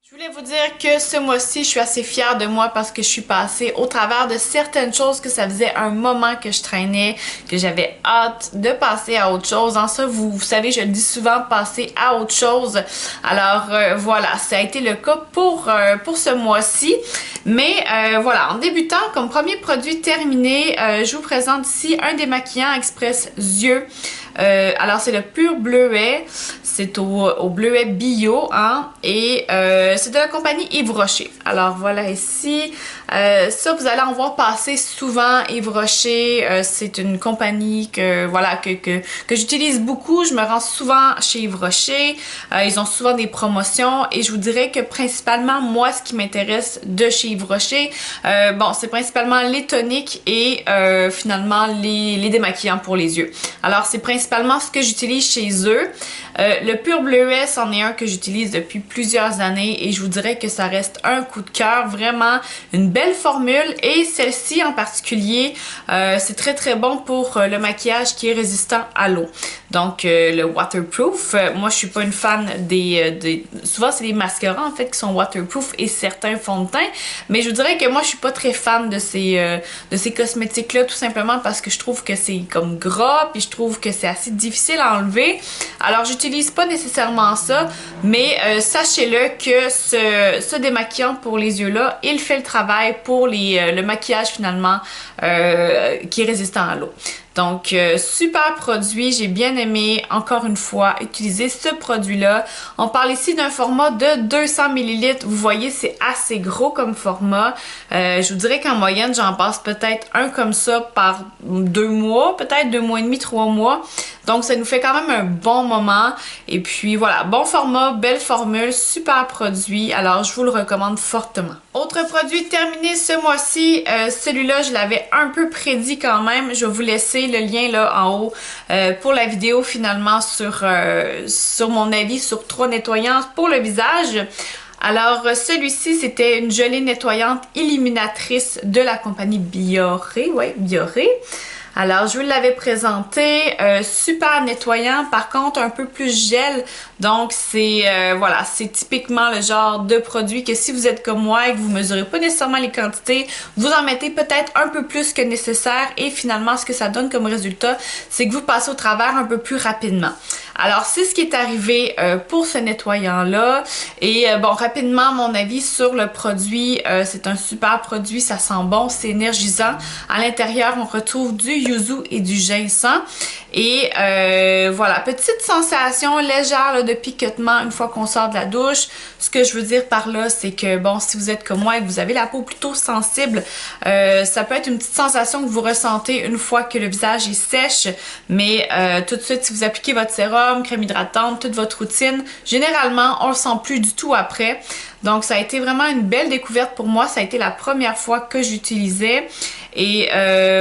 Je voulais vous dire que ce mois-ci, je suis assez fière de moi parce que je suis passée au travers de certaines choses que ça faisait un moment que je traînais, que j'avais hâte de passer à autre chose. En ça, vous savez, je le dis souvent, passer à autre chose. Alors voilà, ça a été le cas pour ce mois-ci. Mais voilà, en débutant, comme premier produit terminé, je vous présente ici un démaquillant Express Yeux. Alors c'est le pur bleuet, c'est au bleuet bio, hein, et c'est de la compagnie Yves Rocher. Alors voilà ici, ça vous allez en voir passer souvent. Yves Rocher, c'est une compagnie que voilà que j'utilise beaucoup. Je me rends souvent chez Yves Rocher. Ils ont souvent des promotions et je vous dirais que principalement moi ce qui m'intéresse de chez Yves Rocher, bon c'est principalement les toniques et finalement les démaquillants pour les yeux. Alors c'est principalement ce que j'utilise chez eux. Le pur bleuet, c'en est un que j'utilise depuis plusieurs années et je vous dirais que ça reste un coup de cœur, vraiment une belle formule et celle-ci en particulier, c'est très bon pour le maquillage qui est résistant à l'eau. Donc le waterproof, moi je suis pas une fan souvent c'est les mascaras en fait qui sont waterproof et certains fonds de teint, mais je vous dirais que moi je suis pas très fan de ces cosmétiques là tout simplement parce que je trouve que c'est comme gras puis je trouve que c'est assez difficile à enlever. Alors j'utilise pas nécessairement ça, mais sachez-le que ce démaquillant pour les yeux là, il fait le travail pour le maquillage finalement qui est résistant à l'eau. Donc, super produit, j'ai bien aimé, encore une fois, utiliser ce produit-là. On parle ici d'un format de 200 ml. Vous voyez, c'est assez gros comme format. Je vous dirais qu'en moyenne, j'en passe peut-être un comme ça par 2 mois, peut-être 2 mois et demi, 3 mois. Donc, ça nous fait quand même un bon moment. Et puis, voilà, bon format, belle formule, super produit. Alors, je vous le recommande fortement. Autre produit terminé ce mois-ci, celui-là, je l'avais un peu prédit quand même. Je vais vous laisser le lien là en haut pour la vidéo finalement sur mon avis sur 3 nettoyants pour le visage. Alors celui-ci c'était une gelée nettoyante illuminatrice de la compagnie Bioré, ouais Bioré. Alors, je vous l'avais présenté, super nettoyant, par contre un peu plus gel, donc c'est voilà, c'est typiquement le genre de produit que si vous êtes comme moi et que vous mesurez pas nécessairement les quantités, vous en mettez peut-être un peu plus que nécessaire et finalement ce que ça donne comme résultat, c'est que vous passez au travers un peu plus rapidement. Alors, c'est ce qui est arrivé pour ce nettoyant-là. Et bon, rapidement, mon avis sur le produit, c'est un super produit, ça sent bon, c'est énergisant. À l'intérieur, on retrouve du yuzu et du ginseng. Et voilà, petite sensation légère là, de picotement une fois qu'on sort de la douche. Ce que je veux dire par là, c'est que bon, si vous êtes comme moi et que vous avez la peau plutôt sensible, ça peut être une petite sensation que vous ressentez une fois que le visage est sèche. Mais tout de suite, si vous appliquez votre sérum, crème hydratante, toute votre routine, généralement, on le sent plus du tout après. Donc, ça a été vraiment une belle découverte pour moi. Ça a été la première fois que j'utilisais. Et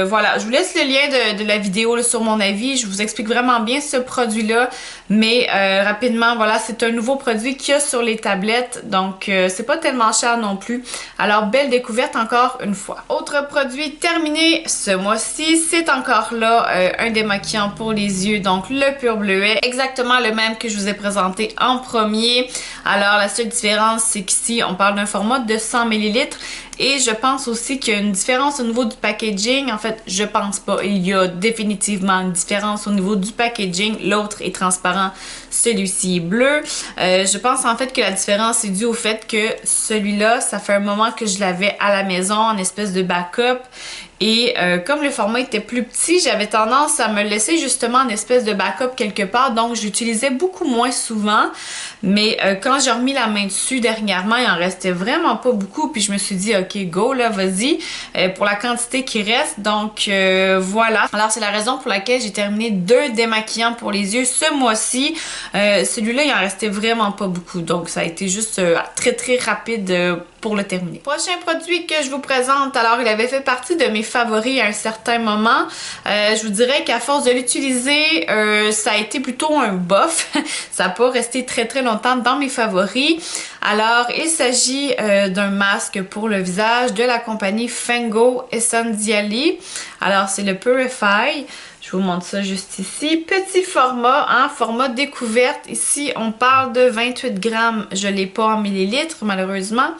voilà, je vous laisse le lien de la vidéo là, sur mon avis. Je vous explique vraiment bien ce produit-là. Mais rapidement, voilà, c'est un nouveau produit qu'il y a sur les tablettes. Donc, c'est pas tellement cher non plus. Alors, belle découverte encore une fois. Autre produit terminé ce mois-ci, c'est encore là un démaquillant pour les yeux. Donc, le pur bleuet. Exactement le même que je vous ai présenté en premier. Alors, la seule différence, c'est qu'ici, on parle d'un format de 100 ml. Et je pense aussi qu'il y a une différence au niveau du packaging. En fait, je pense pas. Il y a définitivement une différence au niveau du packaging. L'autre est transparent, celui-ci est bleu. Je pense en fait que la différence est due au fait que celui-là, ça fait un moment que je l'avais à la maison en espèce de backup. Et comme le format était plus petit, j'avais tendance à me le laisser justement en espèce de backup quelque part. Donc, j'utilisais beaucoup moins souvent. Mais quand j'ai remis la main dessus dernièrement, il en restait vraiment pas beaucoup. Puis je me suis dit, ok, go là, vas-y, pour la quantité qui reste. Donc, voilà. Alors, c'est la raison pour laquelle j'ai terminé 2 démaquillants pour les yeux ce mois-ci. Celui-là, il en restait vraiment pas beaucoup. Donc, ça a été juste très rapide pour le terminer. Prochain produit que je vous présente, alors il avait fait partie de mes favoris à un certain moment. Je vous dirais qu'à force de l'utiliser, ça a été plutôt un bof. Ça n'a pas resté très très longtemps dans mes favoris. Alors, il s'agit d'un masque pour le visage de la compagnie Fango Essentially. Alors, c'est le Purify. Je vous montre ça juste ici. Petit format, hein, format découverte. Ici, on parle de 28 grammes. Je ne l'ai pas en millilitres, malheureusement.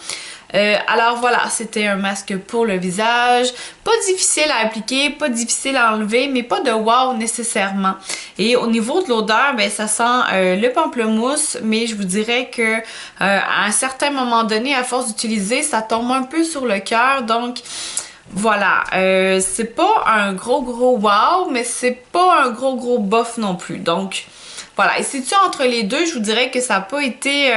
Alors voilà, c'était un masque pour le visage. Pas difficile à appliquer, pas difficile à enlever, mais pas de wow nécessairement. Et au niveau de l'odeur, ben ça sent le pamplemousse, mais je vous dirais que à un certain moment donné, à force d'utiliser, ça tombe un peu sur le cœur. Donc voilà, c'est pas un gros wow, mais c'est pas un gros bof non plus. Donc voilà, et c'est-tu entre les deux, je vous dirais que ça n'a pas été...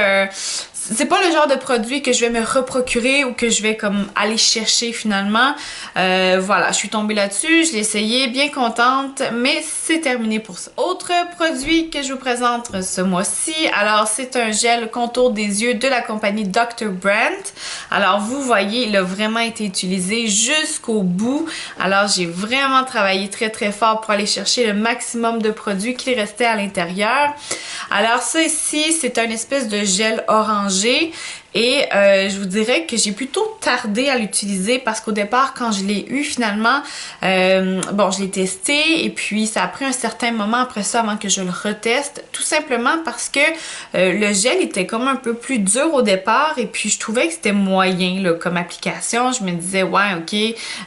c'est pas le genre de produit que je vais me reprocurer ou que je vais comme aller chercher finalement. Voilà, je suis tombée là-dessus, je l'ai essayé, bien contente, mais c'est terminé pour ça. Autre produit que je vous présente ce mois-ci, alors c'est un gel contour des yeux de la compagnie Dr. Brandt. Alors vous voyez, il a vraiment été utilisé jusqu'au bout. Alors j'ai vraiment travaillé très très fort pour aller chercher le maximum de produits qui restaient à l'intérieur. Alors ça ici, c'est un espèce de gel orangé et je vous dirais que j'ai plutôt tardé à l'utiliser parce qu'au départ, quand je l'ai eu finalement, bon, je l'ai testé et puis ça a pris un certain moment après ça avant que je le reteste, tout simplement parce que le gel était comme un peu plus dur au départ et puis je trouvais que c'était moyen là, comme application. Je me disais, ouais, ok,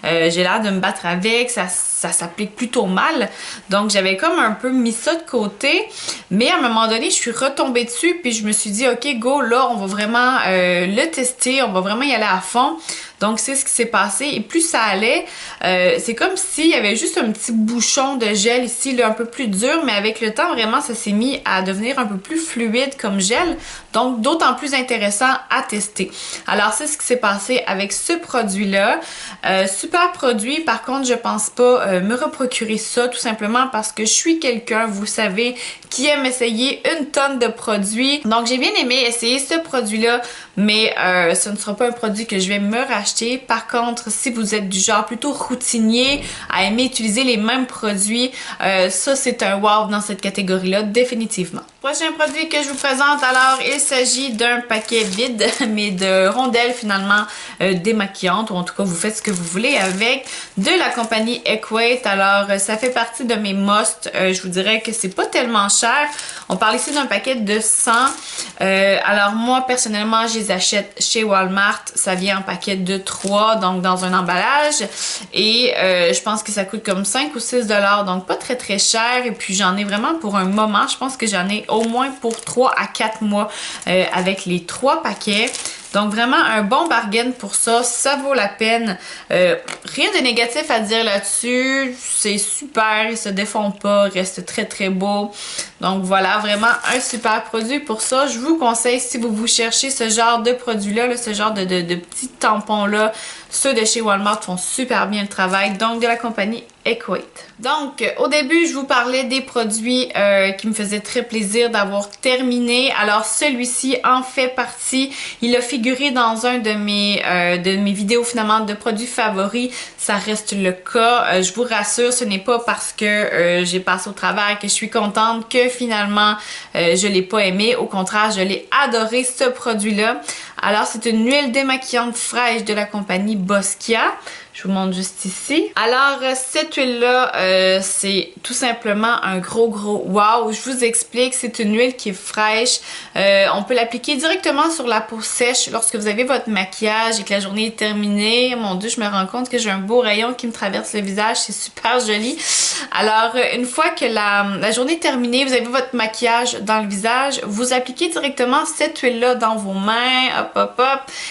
j'ai l'air de me battre avec, ça s'applique plutôt mal. Donc, j'avais comme un peu mis ça de côté. Mais à un moment donné, je suis retombée dessus puis je me suis dit, ok, go, là, on va vraiment le tester. On va vraiment y aller à fond. Donc, c'est ce qui s'est passé. Et plus ça allait, c'est comme s'il y avait juste un petit bouchon de gel ici, là, un peu plus dur. Mais avec le temps, vraiment, ça s'est mis à devenir un peu plus fluide comme gel. Donc, d'autant plus intéressant à tester. Alors, c'est ce qui s'est passé avec ce produit-là. Super produit. Par contre, je pense pas me reprocurer ça, tout simplement parce que je suis quelqu'un, vous savez, qui aime essayer une tonne de produits. Donc, j'ai bien aimé essayer ce produit-là, mais ce ne sera pas un produit que je vais me racheter. Par contre, si vous êtes du genre plutôt routinier, à aimer utiliser les mêmes produits, ça c'est un wow dans cette catégorie-là, définitivement. Prochain produit que je vous présente, alors il s'agit d'un paquet vide, mais de rondelles finalement démaquillantes, ou en tout cas vous faites ce que vous voulez avec, de la compagnie Equate. Alors ça fait partie de mes must, je vous dirais que c'est pas tellement cher. On parle ici d'un paquet de 100. Alors moi personnellement je les achète chez Walmart, ça vient en paquet de 3, donc dans un emballage, et je pense que ça coûte comme 5 ou 6 $, donc pas très très cher, et puis j'en ai vraiment pour un moment. Je pense que j'en ai au moins pour 3 à 4 mois avec les 3 paquets. Donc vraiment un bon bargain pour ça, ça vaut la peine. Rien de négatif à dire là-dessus, c'est super, il se défond pas, il reste très très beau. Donc voilà, vraiment un super produit pour ça. Je vous conseille, si vous cherchez ce genre de produit-là, ce genre de petits tampons-là, ceux de chez Walmart font super bien le travail, donc de la compagnie Equate. Donc, au début, je vous parlais des produits qui me faisaient très plaisir d'avoir terminé. Alors, celui-ci en fait partie. Il a figuré dans un de mes vidéos finalement de produits favoris. Ça reste le cas. Je vous rassure, ce n'est pas parce que j'ai passé au travers que je suis contente que finalement je l'ai pas aimé. Au contraire, je l'ai adoré ce produit-là. Alors, c'est une huile démaquillante fraîche de la compagnie Boscia. Je vous montre juste ici. Alors, cette huile-là, c'est tout simplement un gros wow. Je vous explique, c'est une huile qui est fraîche. On peut l'appliquer directement sur la peau sèche lorsque vous avez votre maquillage et que la journée est terminée. Mon Dieu, je me rends compte que j'ai un beau rayon qui me traverse le visage. C'est super joli. Alors, une fois que la journée est terminée, vous avez votre maquillage dans le visage, vous appliquez directement cette huile-là dans vos mains, hop,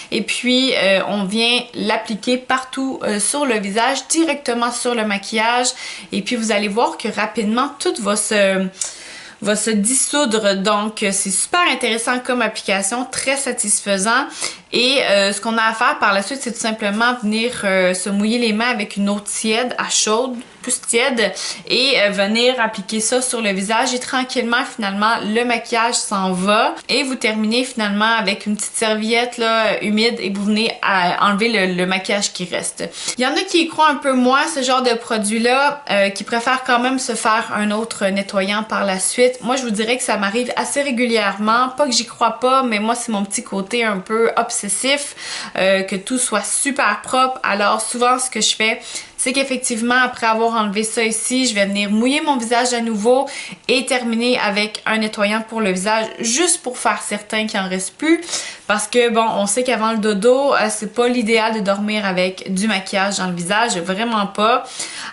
et puis on vient l'appliquer partout sur le visage, directement sur le maquillage, et puis vous allez voir que rapidement tout va se dissoudre. Donc c'est super intéressant comme application, très satisfaisant. Et ce qu'on a à faire par la suite, c'est tout simplement venir se mouiller les mains avec une eau tiède à chaude, plus tiède, et venir appliquer ça sur le visage et tranquillement finalement le maquillage s'en va et vous terminez finalement avec une petite serviette là humide et vous venez à enlever le maquillage qui reste. Il y en a qui y croient un peu moins ce genre de produit là, qui préfèrent quand même se faire un autre nettoyant par la suite. Moi je vous dirais que ça m'arrive assez régulièrement, pas que j'y crois pas, mais moi c'est mon petit côté un peu obsessif, que tout soit super propre. Alors souvent ce que je fais, c'est qu'effectivement, après avoir enlevé ça ici, je vais venir mouiller mon visage à nouveau et terminer avec un nettoyant pour le visage, juste pour faire certain qu'il en reste plus. Parce que bon, on sait qu'avant le dodo, c'est pas l'idéal de dormir avec du maquillage dans le visage, vraiment pas.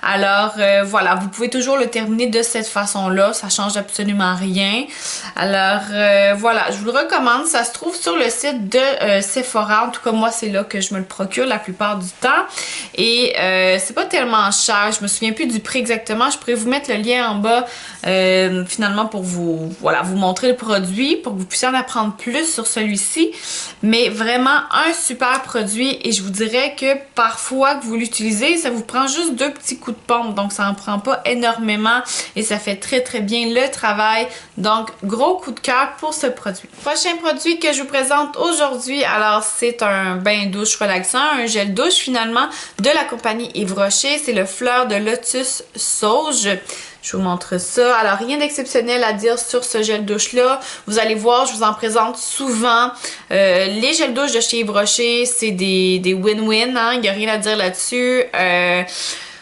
Alors voilà, vous pouvez toujours le terminer de cette façon-là, ça change absolument rien. Alors voilà, je vous le recommande, ça se trouve sur le site de Sephora, en tout cas moi c'est là que je me le procure la plupart du temps. Et c'est pas tellement cher, je me souviens plus du prix exactement, je pourrais vous mettre le lien en bas finalement pour vous, voilà, vous montrer le produit, pour que vous puissiez en apprendre plus sur celui-ci. Mais vraiment un super produit et je vous dirais que parfois que vous l'utilisez, ça vous prend juste 2 petits coups de pompe, donc ça en prend pas énormément et ça fait très très bien le travail. Donc gros coup de cœur pour ce produit. Prochain produit que je vous présente aujourd'hui, alors c'est un bain douche relaxant, un gel douche finalement de la compagnie Yves Rocher, c'est le Fleur de Lotus Sauge. Je vous montre ça. Alors, rien d'exceptionnel à dire sur ce gel douche-là. Vous allez voir, je vous en présente souvent. Les gels douche de chez Yves Rocher, c'est des win-win, hein? Il n'y a rien à dire là-dessus.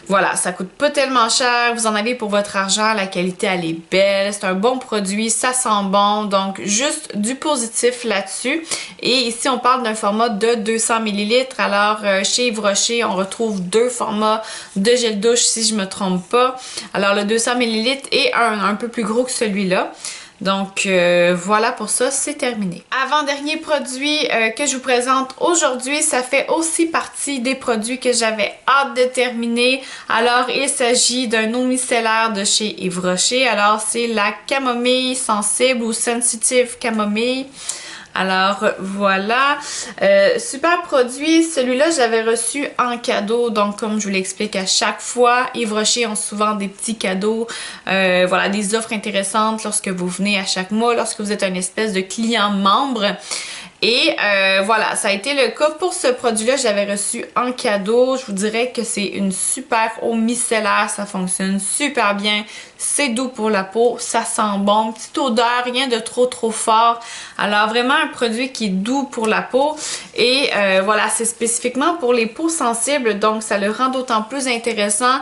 Voilà, ça coûte pas tellement cher, vous en avez pour votre argent, la qualité elle est belle, c'est un bon produit, ça sent bon, donc juste du positif là-dessus. Et ici on parle d'un format de 200 ml, alors chez Yves Rocher on retrouve 2 formats de gel douche si je me trompe pas. Alors le 200 ml est un peu plus gros que celui-là. Donc voilà, pour ça c'est terminé. Avant-dernier produit que je vous présente aujourd'hui, ça fait aussi partie des produits que j'avais hâte de terminer. Alors il s'agit d'un eau micellaire de chez Yves Rocher. Alors c'est la camomille sensible ou sensitive camomille. Alors voilà, super produit, celui-là j'avais reçu en cadeau, donc comme je vous l'explique à chaque fois, Yves Rocher ont souvent des petits cadeaux, voilà, des offres intéressantes lorsque vous venez à chaque mois, lorsque vous êtes un espèce de client membre. Et voilà, ça a été le cas pour ce produit-là, je l'avais reçu en cadeau. Je vous dirais que c'est une super eau micellaire, ça fonctionne super bien. C'est doux pour la peau, ça sent bon, petite odeur, rien de trop fort. Alors vraiment un produit qui est doux pour la peau. Et voilà, c'est spécifiquement pour les peaux sensibles, donc ça le rend d'autant plus intéressant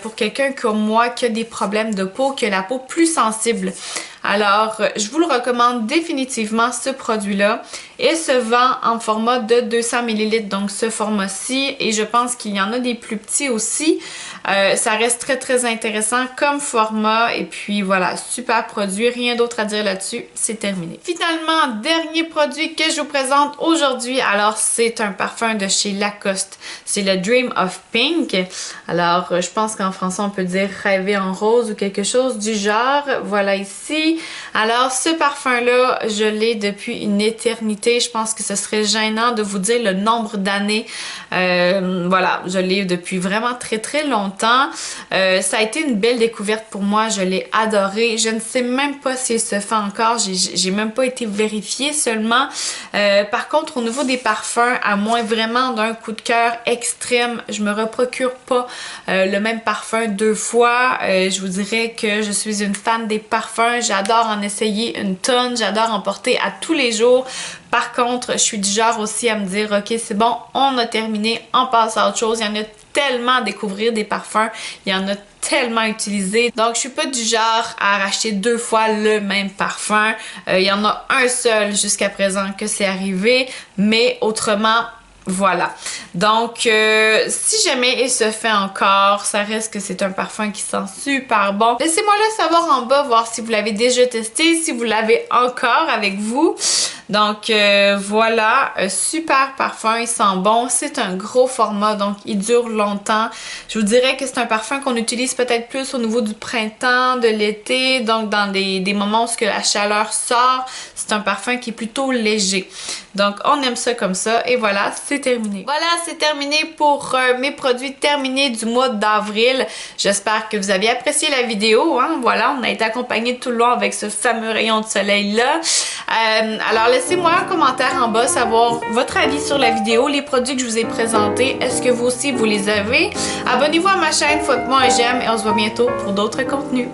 pour quelqu'un comme moi qui a des problèmes de peau, qui a la peau plus sensible. Alors, je vous le recommande définitivement ce produit-là. Il se vend en format de 200 ml, donc ce format-ci, et je pense qu'il y en a des plus petits aussi. Ça reste très intéressant comme format, et puis voilà, super produit, rien d'autre à dire là-dessus, c'est terminé. Finalement, dernier produit que je vous présente aujourd'hui, alors c'est un parfum de chez Lacoste, c'est le Dream of Pink. Alors, je pense qu'en français on peut dire rêver en rose ou quelque chose du genre, voilà ici. Alors, ce parfum-là, je l'ai depuis une éternité. Je pense que ce serait gênant de vous dire le nombre d'années. Voilà, je l'ai depuis vraiment très longtemps. Ça a été une belle découverte pour moi. Je l'ai adoré. Je ne sais même pas s'il se fait encore. J'ai même pas été vérifiée seulement. Par contre, au niveau des parfums, à moins vraiment d'un coup de cœur extrême, je me reprocure pas le même parfum 2 fois. Je vous dirais que je suis une fan des parfums. J'adore en essayer une tonne. J'adore en porter à tous les jours. Par contre, je suis du genre aussi à me dire, ok, c'est bon, on a terminé, on passe à autre chose. Il y en a tellement à découvrir des parfums. Il y en a tellement utilisé. Donc, je suis pas du genre à racheter 2 fois le même parfum. Il y en a un seul jusqu'à présent que c'est arrivé. Mais autrement, voilà. Donc, si jamais il se fait encore, ça reste que c'est un parfum qui sent super bon. Laissez-moi le savoir en bas, voir si vous l'avez déjà testé, si vous l'avez encore avec vous. Donc voilà, un super parfum, il sent bon. C'est un gros format, donc il dure longtemps. Je vous dirais que c'est un parfum qu'on utilise peut-être plus au niveau du printemps, de l'été, donc dans des moments où la chaleur sort. C'est un parfum qui est plutôt léger. Donc on aime ça comme ça et voilà, c'est terminé. Voilà, c'est terminé pour mes produits terminés du mois d'avril. J'espère que vous avez apprécié la vidéo, hein? Voilà, on a été accompagnés tout le long avec ce fameux rayon de soleil là. Alors laissez-moi un commentaire en bas, savoir votre avis sur la vidéo, les produits que je vous ai présentés. Est-ce que vous aussi vous les avez? Abonnez-vous à ma chaîne, faites-moi un j'aime et on se voit bientôt pour d'autres contenus.